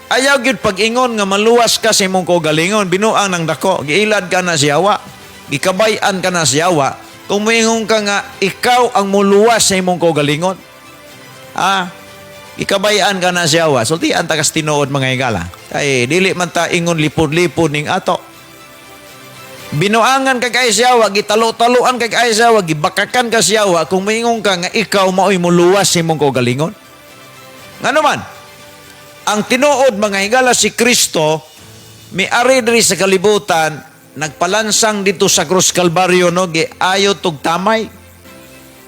Ayaw gyud pag-ingon nga maluwas ka sa imong kaugalingon, binuang ng dako, giilad ka na siyawa, gikabay-an ka na siyawa, kung moingon ka nga ikaw ang muluwas sa imong kaugalingon. Ikabay-an ka na siyawa. Sultian ta kas tinuod mga higala. Kay dili man ta ingon lipod-lipod ning ato. Binuangan ka kay siyawa, gitalo-taloan ka kay siyawa, gibakakan ka siyawa, kung moingon ka nga ikaw maoy muluwas sa imong kaugalingon. Ngano man? Ang tinuod mga higala si Kristo miari diri sa kalibutan nagpalansang dito sa Krus Kalbaryo no giayo tug tamay.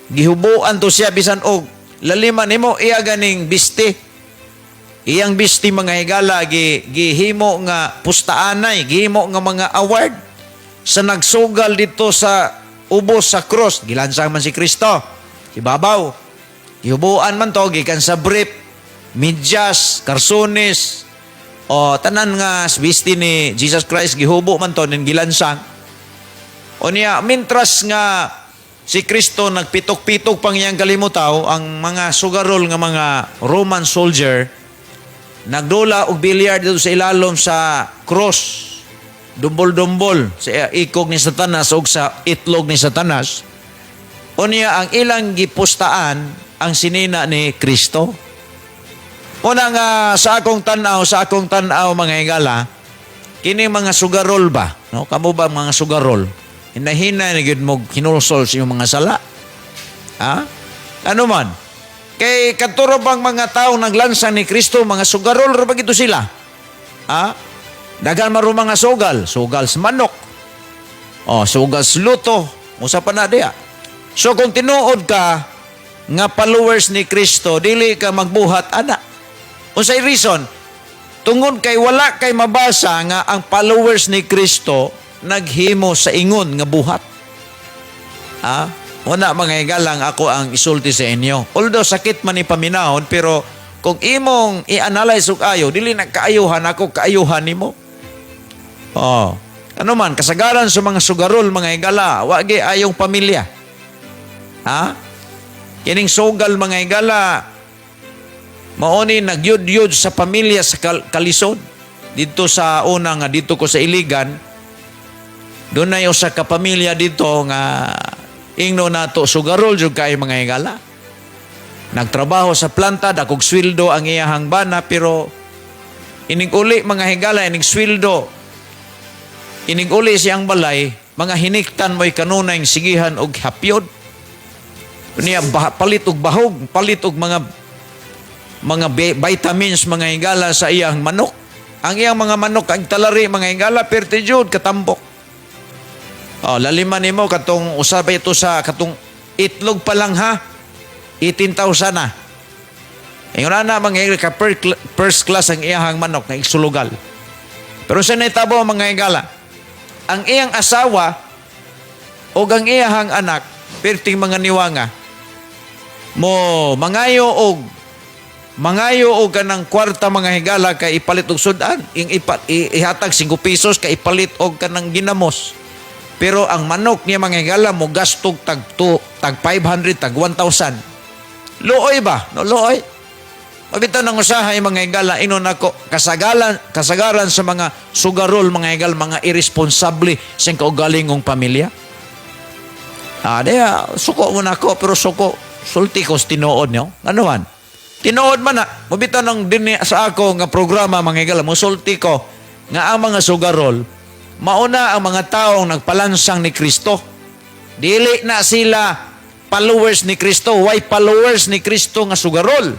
Gihubuan to siya bisan og laliman nimo iya ganing bisti. Iyang bisti mga higala gihimo nga pustaanay, gihimo nga mga award sa nagsugal dito sa ubos sa cross. Gilansang man si Kristo. Ibabaw. Gihubuan man to gikan sa brief midyas, karsones, o tanan nga bisti ni Jesus Christ, gihubo man to, nin gilansang. O niya, mintras nga si Kristo nagpitok-pitok pang iyang kalimutaw, ang mga sugarol nga mga Roman soldier, nagdula og bilyar dito sa ilalom sa cross, dumbol-dumbol sa ikog ni Satanas o sa itlog ni Satanas. O niya, ang ilang gipustaan ang sinina ni Kristo. Una nga sa akong tanaw mga higala, kini mga sugarol ba? No? Kamo ba mga sugarol? Hinahinay na gyud mo kinulsol sa iyong mga sala. Ano man? Kay katuro bang mga tao naglansang ni Kristo, mga sugarol ra ba gito sila? Dagan maro mga sugal sa manok. Sugal sa luto, usa pa na diya. So kung tinuod ka nga followers ni Kristo, dili ka magbuhat ana. Unsay reason? Tungod kay wala kay mabasa nga ang followers ni Kristo naghimo sa ingon nga buhat. Una mga higalang ako ang isulti sa inyo. Although sakit man ni paminahon, pero kung imong i-analyze og ayo, dili na kaayuhan ako, kaayuhan nimo. Ano man, kasagaran sa mga sugarol, mga higala, wagi ayong pamilya. Kining sugal mga higala, maoni nagyud-yud sa pamilya sa kalisod. Dito sa una nga, dito ko sa Iligan, doon na yung sa kapamilya dito nga ingno na to sugarol jud kay mga higala. Nagtrabaho sa planta, dakog sweldo ang iyahang bana, pero inig uli mga higala, inig sweldo, inig uli siyang balay, mga hiniktan mo'y kanunay sigihan og hapyod. Niya palit og bahog, palit og mga vitamins mga higala sa iyang manok. Ang iyang mga manok ang talari mga higala perti jud katambok. Laliman nimo katong usabay ito sa katong itlog pa lang ha. 18,000 na. Ingon na mga higala ka first class ang iyang manok na igsulugal. Pero sa naitabo mga higala, ang iyang asawa o ang iyang anak perting mga niwanga mo mangayo og kanang kwarta mga higala kay ipalit og sudan, ihatag 5 pesos kay ipalit og kanang ginamos. Pero ang manok niya mga higala mo gastog tag 500, tag 1,000. Luoy ba? No, luoy. Mabitaw ng usahay mga higala, inon ako kasagaran sa mga sugarol mga higala, mga irresponsable sa kaugalingong pamilya. Suko mo na ako, pero suko sulti ko tinuod nyo. Ano man? Tinuod man na. Mabitaw ng din sa ako nga programa mga higala, musulti ko nga ang mga sugarol, mauna ang mga taong nagpalansang ni Kristo. Dili na sila followers ni Kristo. Why followers ni Kristo nga sugarol?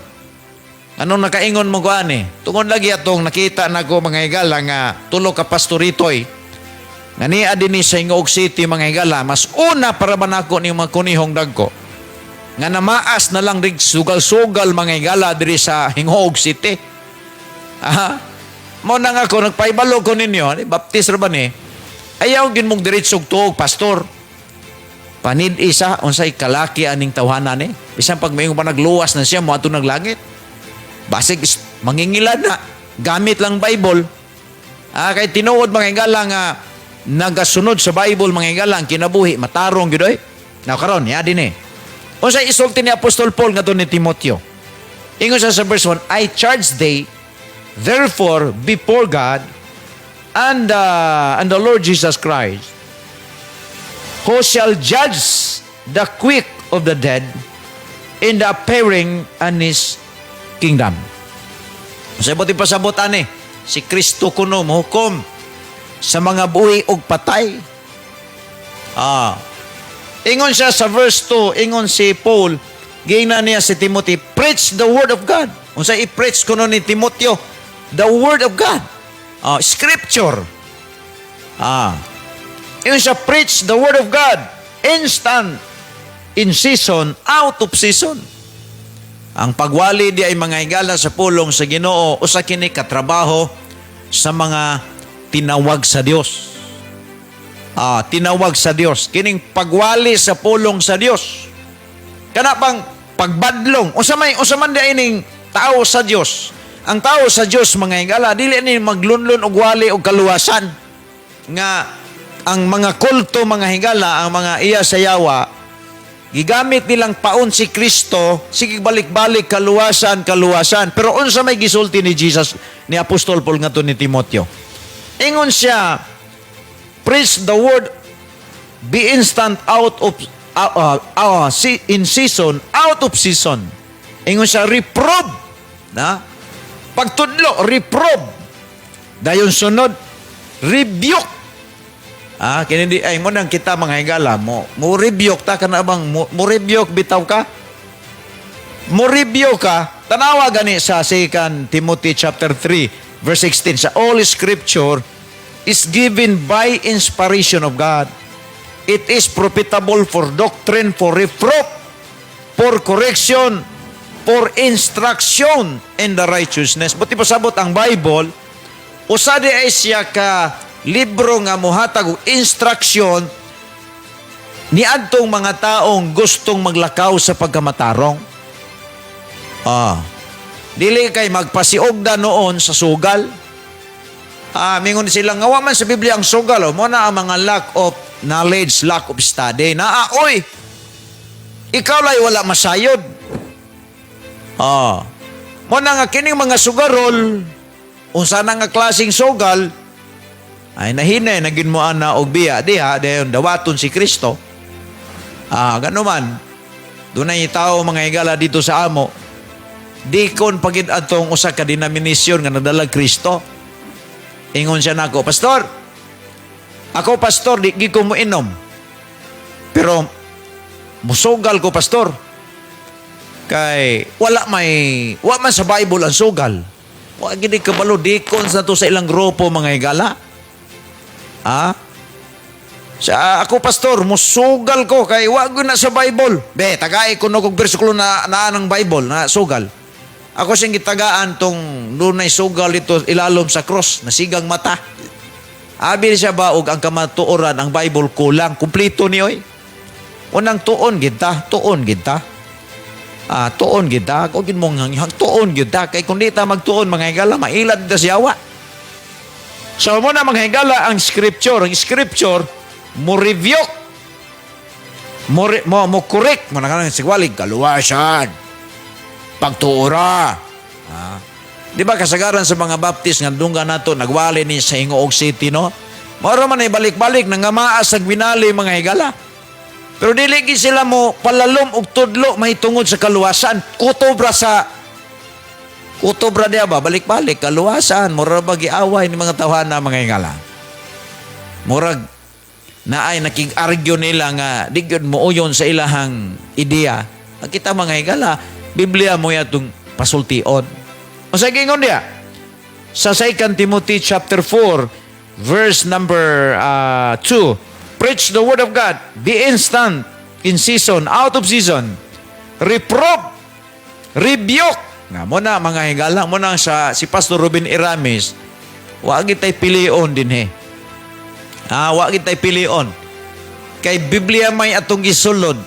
Anong nakaingon mo ko ani? Tungod lagi atong nakita na ko mga higala nga tulo ka pastoritoy. Nga niya din sa Ingog City mga higala, mas una para ba nako ni mga kunihong dagko. Nga namaas na lang rig sugal-sugal mga higala diri sa Ingog City. Mo na nga ko, nagpaibalo ko ninyo, baptis ra ba ni? Ayaw gin mong diretsog tuog, pastor. Panid isa, unsay kalaki aning tawhana ni. Bisan pag mayong pa nagluwas na siya, mo ato naglangit. Basig, mangingilad na. Gamit lang Bible. Kay tinuod mga hingala nga, nagasunod sa Bible mga hingala, ang kinabuhi, matarong yun oy. Now karon, ya din eh. Unsay isulti ni Apostol Paul nga ni Timoteo. Ingon siya sa verse 1, I charge thee, therefore, before God, and the Lord Jesus Christ, who shall judge the quick of the dead in the appearing in His kingdom. Sa iba't ipasabutan si Kristo kuno mahukom sa mga buhi og patay. Ingon siya sa verse 2, ingon si Paul, gina niya si Timothy, preach the word of God. Unsa i-preach kuno ni Timoteo? The word of God. Scripture. Ingon siya, preach the word of God. Instant, in season, out of season. Ang pagwali di ay mga higala sa pulong sa Ginoo o sa kini katrabaho sa mga tinawag sa Dios. Tinawag sa Dios. Kining pagwali sa pulong sa Dios. Kana pang pagbadlong. O sa man di ay ning tao sa Dios. Ang tao sa Dios mga higala, dili ni maglunlon og wali og kaluwasan. Nga ang mga kulto mga higala, ang mga iya sa yawa, gigamit nilang paon si Kristo, sige balik-balik, kaluwasan. Pero unsa may gisulti ni Jesus, ni Apostol Paul nga to ni Timoteo. Ingon siya, preach the word, be instant out of, in season, out of season. Ingon siya, reprove. Pagtudlo, reprove. Dayon sunod, rebuke. Kinindi ay mo nang kita mga higala mo rebuke ta kana bang mo rebuke bitaw ka mo rebuke ka tanawa gani sa 2 Timothy chapter 3 verse 16 sa all scripture is given by inspiration of God, it is profitable for doctrine, for reproof, for correction, for instruction in the righteousness. Buti pasabot ang Bible usa di ay siya ka libro nga mohatag og instruction ni adtong mga taong gustong maglakaw sa pagkamatarong. Dili kay magpasiogda noon sa sugal. Mingon sila nga wa man sa Biblia ang sugal, mo na ang mga lack of knowledge, lack of study. Oy, ikaw lay wala masayod. Mo na nga kining mga sugarol, unsa na nga klaseng sugal, ay nahinay, naging mo ana og biya, dayon dawaton si Kristo. Gano man, doon na tao mga higala dito sa amo, dikon pagid atong usa ka denominasyon nga nadalag Kristo. Ingon siya nako, pastor, ako pastor, di ko mo inom. Pero, musugal ko pastor. Kay, wala man sa Bible ang sugal. Wala gini kabalo, dikon sa to sa ilang grupo mga higala. Ako pastor, musugal ko kay wag na sa Bible. Tagay ko no kog bersikulo na ng Bible na sugal. Ako siyang gitagaan tong dunay sugal ito ilalom sa cross, nasigang mata. Abi siya ba og ang kamatuoran ang Bible kulang, kumpleto ni oy. Unang tuon gid ta. Tuon gid ta. Kung gid mong hanghang tuon gid ta kay kun di ta magtuon mga higala mailad ta siyawa. So mo na mga higala ang scripture. Ang scripture, mo review. Mo correct. Mo na kanang sigwalig, kaluwasan. Pagtuura. Di ba kasagaran sa mga baptist nga dungga nato, nagwali ni sa Ingoog City, no? Mara man ay balik-balik, nangamaas ang binali mga higala. Pero diligi sila mo palalom og tudlo mahitungod sa kaluwasan. Kutobra diya ba? Balik-balik, kaluwasan. Murag bagi-away ni mga tawhana mga higala. Murag na ay nakig-argue nila nga di gyud mo uyon sa ilahang ideya. Kita mga higala, Biblia mo yatong pasultion. O sa gingon diya, sa 2 Timothy chapter 4, verse number 2, preach the word of God, be instant, in season, out of season, reprove, rebuke, Nga mo na mga higala mo na si Pastor Ruben Iramis, wa gitay pilion din he. Wa gitay pilion. Kay Biblia may atong gisunod.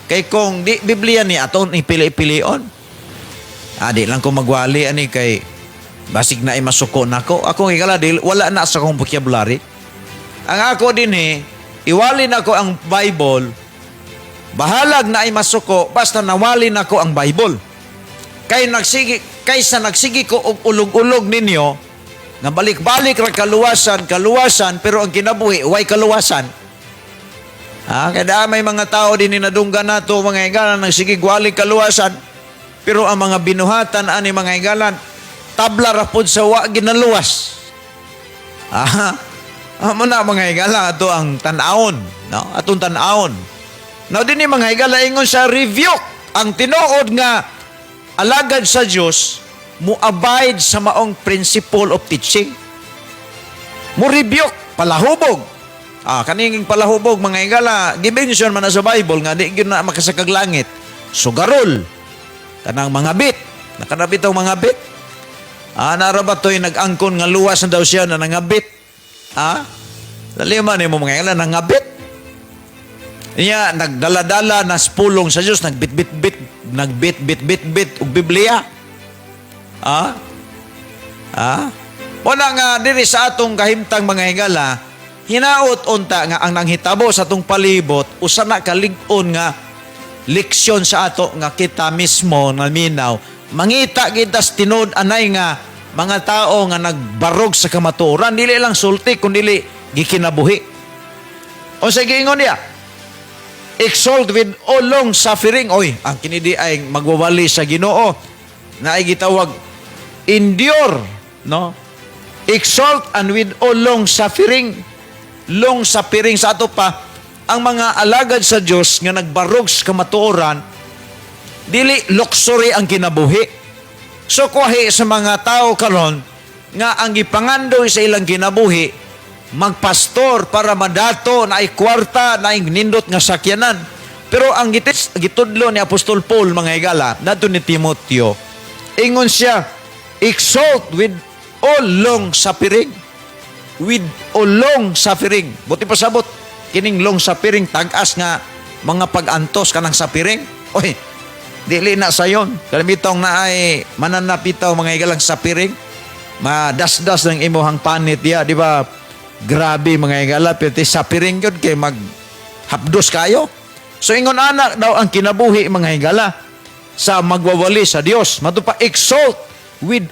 Kay kung di Biblia ni atong ipili-pilion. Di lang ko magwali ani kay basig na imasuko nako. Ako higala dil wala na sa akong vocabulary. Ang ako din iwali na ko ang Bible. Bahalag na imasuko basta nawali na ko ang Bible. Kaysa nagsigi ko og ulog-ulog ninyo, nga balik-balik ra kaluwasan, pero ang kinabuhi, way kaluwasan. Kaya may mga tao din ninadunggan nato, mga higalan, nagsigi gwali kaluwasan, pero ang mga binuhatan, ani mga higalan, tabla rapod sa wa ginaluwas. Amo na mga higala, ato ang tanawon, no? Atong tanawon. Now din ni mga higala, ingon sa review, ang tinuod nga, alagad sa Diyos, mo abide sa maong principle of teaching. Mo rebuke, palahubog. Kaninging palahubog, mga higala, gimension man na sa Bible, nga di yun na makasakag langit. Sugarol, kanang mga bit, nakanabit ang mga bit. Narabatoy, nag-angkon nga luwas na daw siya na nangabit. Laliman mo mga higala, nangabit. Niya, nagdala-dala na spulong sa Diyos, nagbit-bit og Biblia. Wala nga diri sa atong kahimtang mga higala, hinaot unta nga ang nanghitabo sa atong palibot, usa na kalig-on nga leksyon sa ato nga kita mismo na minaw. Mangita kita sa tinud anay nga mga tao nga nagbarog sa kamatuoran, dili lang sulti kundi gikinabuhi. O sige ingon niya, exalt with all long suffering. Ang kinidi ay magwawali sa Ginoo na ay gitawag endure, no? Exalt and with all long suffering. Long suffering sa ato pa ang mga alagad sa Dios nga nagbarog sa kamatuoran, dili luxury ang kinabuhi. So kuhi sa mga tao karon nga ang gipangandoy sa ilang kinabuhi magpastor para madato na ay kwarta na ay nindot nga sakyanan. Pero ang gitudlo ni Apostol Paul mga higala nato ni Timoteo, ingon siya, exalt with all long suffering. With all long suffering. Buti pasabot, kining long suffering tag-as nga mga pag-antos kanang suffering. Dili na sayon. Kalimitong na ay mananapitaw mga higalang suffering. Madas-das ng imuhang panit ya, di ba? Grabe mga higala, pero suffering yun kay maghapdos kayo. So ingon anak daw ang kinabuhi mga higala sa magwawali sa Dios. Matupa exalt with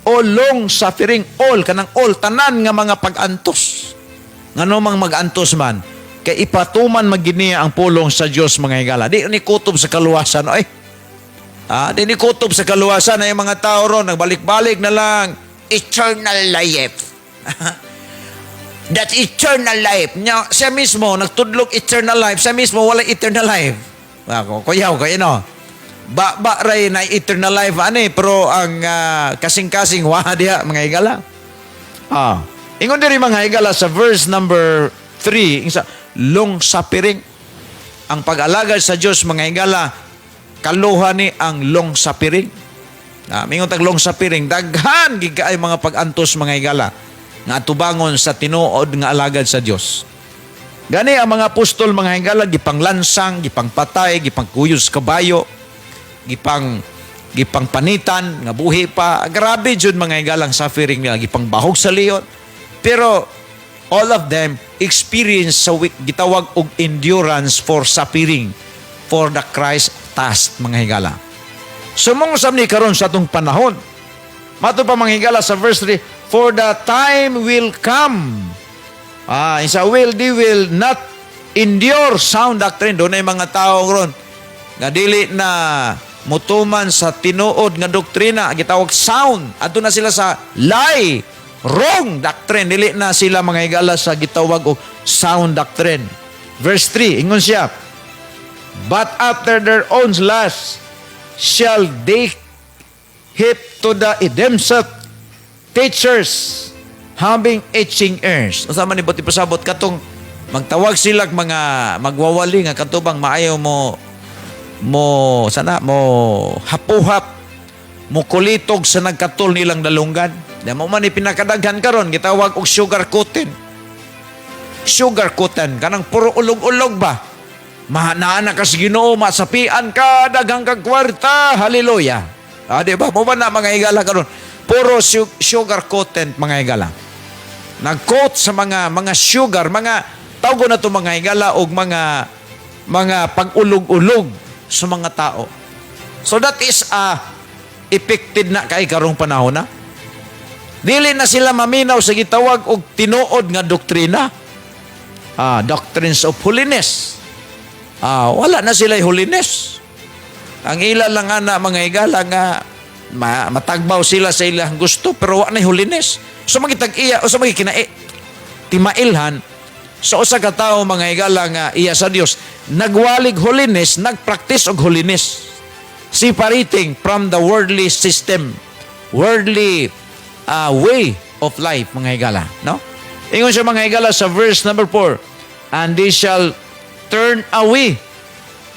all long suffering, all kanang all tanan nga mga pag-antos. Ngano mang mag-antos man kay ipatuman maginiya ang pulong sa Dios mga higala. Di ni kutob sa kaluwasan di ni kutob sa kaluwasan ay mga tao ron nagbalik-balik na lang eternal life. That eternal life. Siya mismo, nagtudlog eternal life. Siya mismo, wala eternal life. Kuyaw, kayo no? Ray na eternal life, pero ang kasing-kasing, diha, mga higala. Ingon diri mga higala sa verse number 3, long suffering. Ang pag-alagad sa Diyos, mga higala, kaluha ni ang long suffering. Mingon tag long suffering, daghan, gigaay mga pag-antos, mga higala, nga tubangon sa tinuod nga alagad sa Dios. Gani ang mga apostol mga higala gipanglansang, gipangpatay, gipangkuyos kabayo, gipang panitan nga buhi pa. Grabe jud mga higalang suffering nila, gipangbahog sa leon. Pero all of them experience sa gitawag og endurance for suffering for the Christ task mga higala. Sumong samni karon sa atong panahon. Mato pa mga higala sa verse 3, for the time will come. They will not endure sound doctrine. Doon ay mga tao ron nga dili na mutuman sa tinuod nga doktrina, gitawag sound. Adto na sila sa lie, wrong doctrine. Dili na sila mga higala sa gitawag og sound doctrine. Verse 3, ingon siya, but after their own lust shall they heap to the themselves teachers having itching ears. Usama ni buti pasabot katong magtawag sila mga magwawali nga katubang maayo mo hapuhap mukulitog sa nagkatol nilang dalunggan. Di mo man ipinakadaghan karon gitawag og sugar coating. Sugar coating kanang puro ulog-ulog ba? Mahanaan ka sa Ginoo, masapian ka, daghang kag kwarta, haleluya. Di ba? Mo ba na mga higala karon? Puro sugar coating mga higala. Nag-coat sa mga sugar, mga tawgo na to mga higala og mga pag-ulog-ulog sa mga tao. So that is affected na kay karong panahon na. Dili na sila maminaw sa gitawag og tinuod nga doktrina. Doctrines of holiness. Wala na sila holiness. Ang ila lang ana mga higala nga matagbaw sila sa ilang gusto pero wala na holiness. So magitag-iya o sa magikinae timailhan sa usa ka tawo mga higala nga iya sa Dios nagwalig holiness, nagpractice og holiness. Separating from the worldly system, worldly way of life mga higala, no? Ingon siya mga higala sa verse number 4, and they shall turn away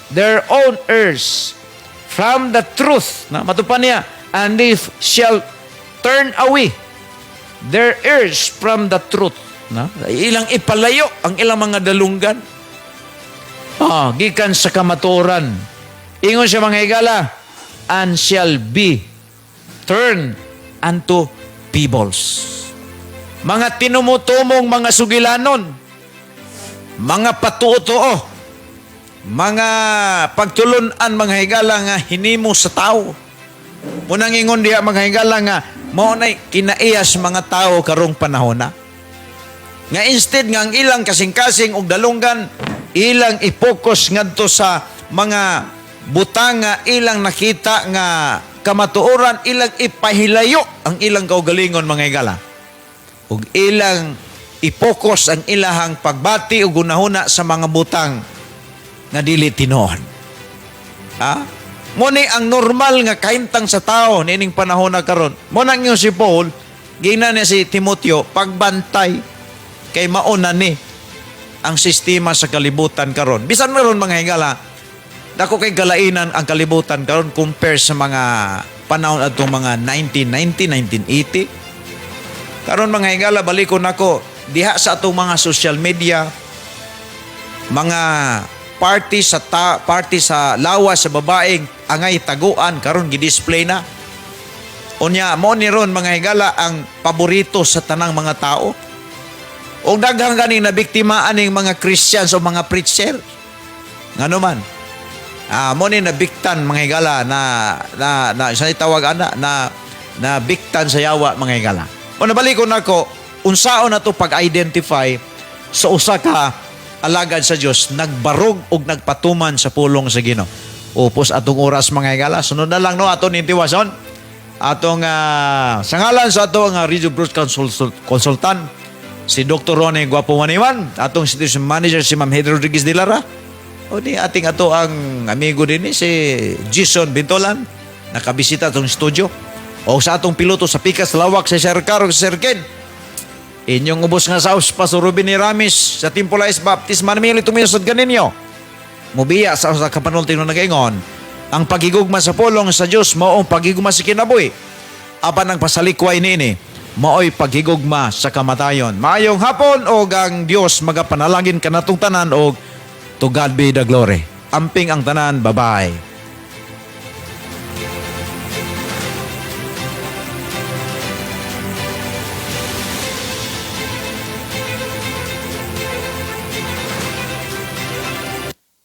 their own ears from the truth. Na matupan niya, and they shall turn away their ears from the truth. Na ilang ipalayo ang ilang mga dalunggan. Gikan sa kamatuoran. Ingon siya mga higala, and shall be turned unto peoples. Mga tinumutumong mga sugilanon, mga patuo-tuo, mga pagtulunan mga higala nga hinimo sa tao. Munang ingon diha mga higala nga mao nay kinaiyas mga tao karong panahon na. Nga instead nga ang ilang kasing-kasing og dalunggan, ilang i-focus ngadto sa mga butanga, ilang nakita nga kamatuoran, ilang ipahilayo ang ilang kaugalingon mga higala. Ug ilang i-focus ang ilahang pagbati o gunahuna sa mga butang nga dili tinuod. Mo ni ang normal nga kahimtang sa tao nining panahon na karon. Mo nang yung si Paul, gina niya si Timoteo, pagbantay kay mauna ni ang sistema sa kalibutan karon. Bisan meron mga higala, dako kay galainan ang kalibutan karon compare sa mga panahon atong mga 1990, 1980. Karon mga higala, balikon nako diha sa atong mga social media, mga party sa lawas sa babaeng angay taguan karon gi-display na. Unya mo ni ron mga higala ang paborito sa tanang mga tao. O daghang ganing nabiktima aning mga Christians o mga preacher. Ngano man? Mo ni nabiktan mga higala na sa tawag na biktan sa yawa mga higala. O nabalikon nako, unsaon na to pag-identify sa usa ka alagad sa Dios nagbarog og nagpatuman sa pulong sa Ginoo. Upos atong oras mga higala, sunod na lang no aton intiwason. Atong sa ngalan sa atong Radio Bruce Consultant si Dr. Ronnie Guapo Maniwan, atong Situation Manager si Ma'am Heather Rodriguez de Lara. O di ating ato ang amigo din si Jason Bintolan, nakabisita atong studio. O sa atong piloto sa Pikas Lawak si Sir Caro Sir Ken. Inyong ubos nga saus Pastor Ruben ni Ramis sa Timpulais Baptist Manamili tumisod ganinyo. Mubiya sa kapanulti no nagaingon, ang pagigugma sa pulong sa Dios mao ang pagigugma sa kinabuhi. Apan ang pasalikway niini maoy paghigugma sa kamatayon. Maayong hapon o ang Dios magapanalangin kanatong tanan og to God be the glory. Amping ang tanan, bye-bye.